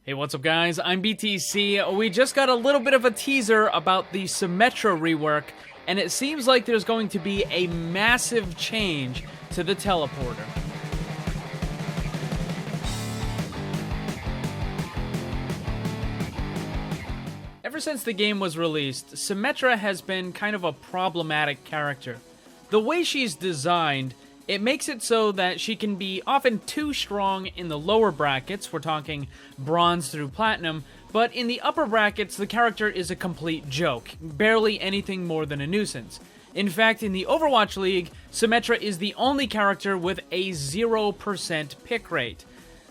Hey, what's up guys? I'm BTC. We just got a little bit of a teaser about the SYMMETRA rework, and it seems like there's going to be a massive change to the teleporter. Ever since the game was released, Symmetra has been kind of a problematic character. The way she's designed, it makes it so that she can be often too strong in the lower brackets, we're talking bronze through platinum, but in the upper brackets, the character is a complete joke, barely anything more than a nuisance. In fact, in the Overwatch League, Symmetra is the only character with a 0% pick rate.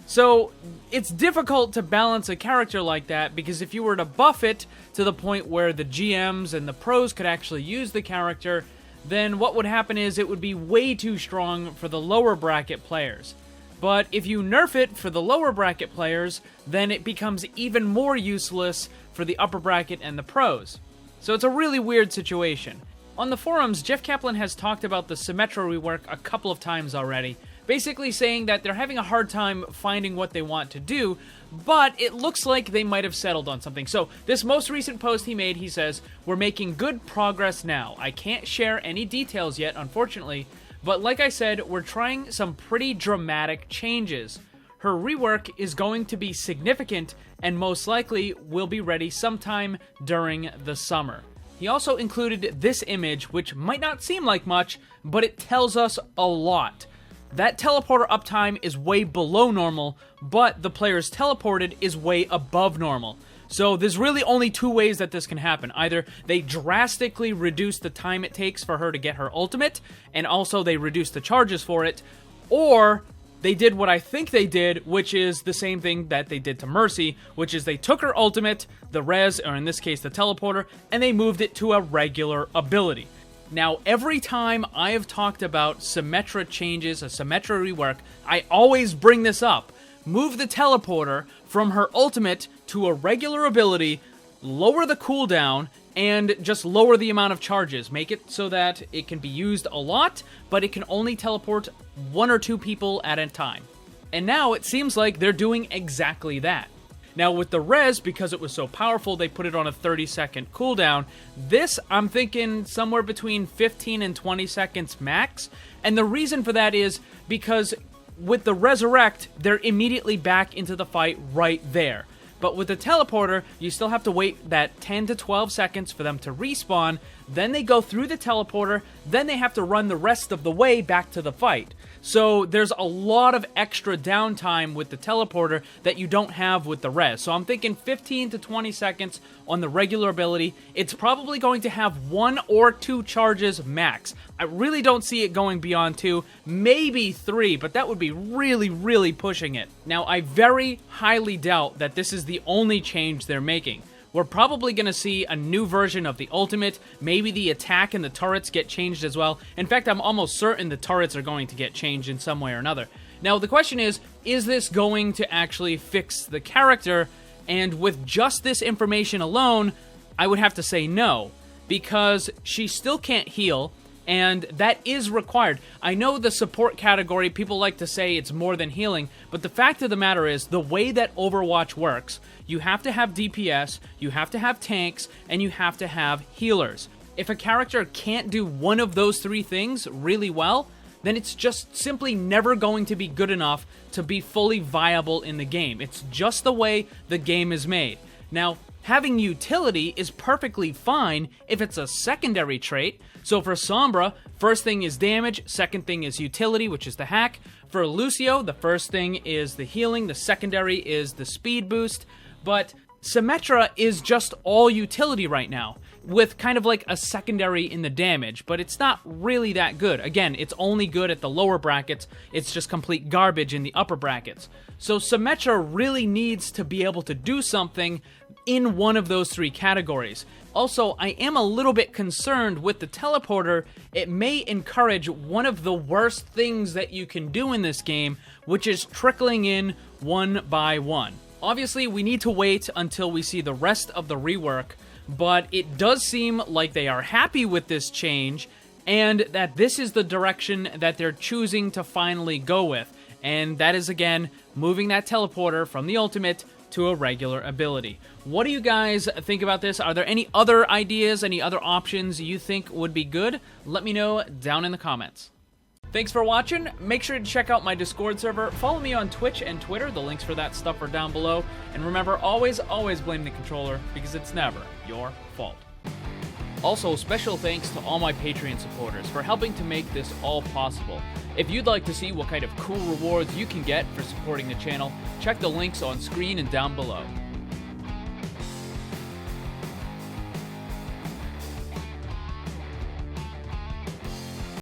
So, it's difficult to balance a character like that, because if you were to buff it to the point where the GMs and the pros could actually use the character, then what would happen is it would be way too strong for the lower bracket players. But if you nerf it for the lower bracket players, then it becomes even more useless for the upper bracket and the pros. So it's a really weird situation. On the forums, Jeff Kaplan has talked about the Symmetra rework a couple of times already, basically saying that they're having a hard time finding what they want to do, but it looks like they might have settled on something. So, this most recent post he made, he says, "We're making good progress now. I can't share any details yet, unfortunately, but like I said, we're trying some pretty dramatic changes. Her rework is going to be significant and most likely will be ready sometime during the summer." He also included this image, which might not seem like much, but it tells us a lot. That teleporter uptime is way below normal, but the player's teleported is way above normal. So there's really only two ways that this can happen. Either they drastically reduce the time it takes for her to get her ultimate, and also they reduce the charges for it, or they did what I think they did, which is the same thing that they did to Mercy, which is they took her ultimate, the res, or in this case the teleporter, and they moved it to a regular ability. Now, every time I have talked about Symmetra changes, a Symmetra rework, I always bring this up. Move the teleporter from her ultimate to a regular ability, lower the cooldown, and just lower the amount of charges. Make it so that it can be used a lot, but it can only teleport one or two people at a time. And now it seems like they're doing exactly that. Now with the res, because it was so powerful, they put it on a 30-second cooldown. This, I'm thinking somewhere between 15 and 20 seconds max. And the reason for that is because with the resurrect, they're immediately back into the fight right there. But with the teleporter, you still have to wait that 10 to 12 seconds for them to respawn, then they go through the teleporter, then they have to run the rest of the way back to the fight. So there's a lot of extra downtime with the teleporter that you don't have with the res. So I'm thinking 15 to 20 seconds on the regular ability. It's probably going to have 1 or 2 charges max. I really don't see it going beyond 2, maybe 3, but that would be really pushing it. Now, I very highly doubt that this is the only change they're making. We're probably going to see a new version of the ultimate. Maybe the attack and the turrets get changed as well. In fact, I'm almost certain the turrets are going to get changed in some way or another. Now, the question is this going to actually fix the character? And with just this information alone, I would have to say no, because she still can't heal, and that is required. I know the support category, people like to say it's more than healing, but the fact of the matter is, the way that Overwatch works, you have to have DPS, you have to have tanks, and you have to have healers. If a character can't do one of those 3 things really well, then it's just simply never going to be good enough to be fully viable in the game. It's just the way the game is made. Now, having utility is perfectly fine if it's a secondary trait. So for Sombra, first thing is damage, second thing is utility, which is the hack. For Lucio, the first thing is the healing, the secondary is the speed boost. But Symmetra is just all utility right now, with kind of like a secondary in the damage, but it's not really that good. Again, it's only good at the lower brackets, it's just complete garbage in the upper brackets. So Symmetra really needs to be able to do something in one of those 3 categories. Also, I am a little bit concerned with the teleporter. It may encourage one of the worst things that you can do in this game, which is trickling in one by one. Obviously, we need to wait until we see the rest of the rework, but it does seem like they are happy with this change, and that this is the direction that they're choosing to finally go with. And that is, again, moving that teleporter from the ultimate to a regular ability. What do you guys think about this? Are there any other ideas, any other options you think would be good? Let me know down in the comments. Thanks for watching. Make sure to check out my Discord server. Follow me on Twitch and Twitter. The links for that stuff are down below. And remember, always blame the controller, because it's never your fault. Also, special thanks to all my Patreon supporters for helping to make this all possible. If you'd like to see what kind of cool rewards you can get for supporting the channel, check the links on screen and down below.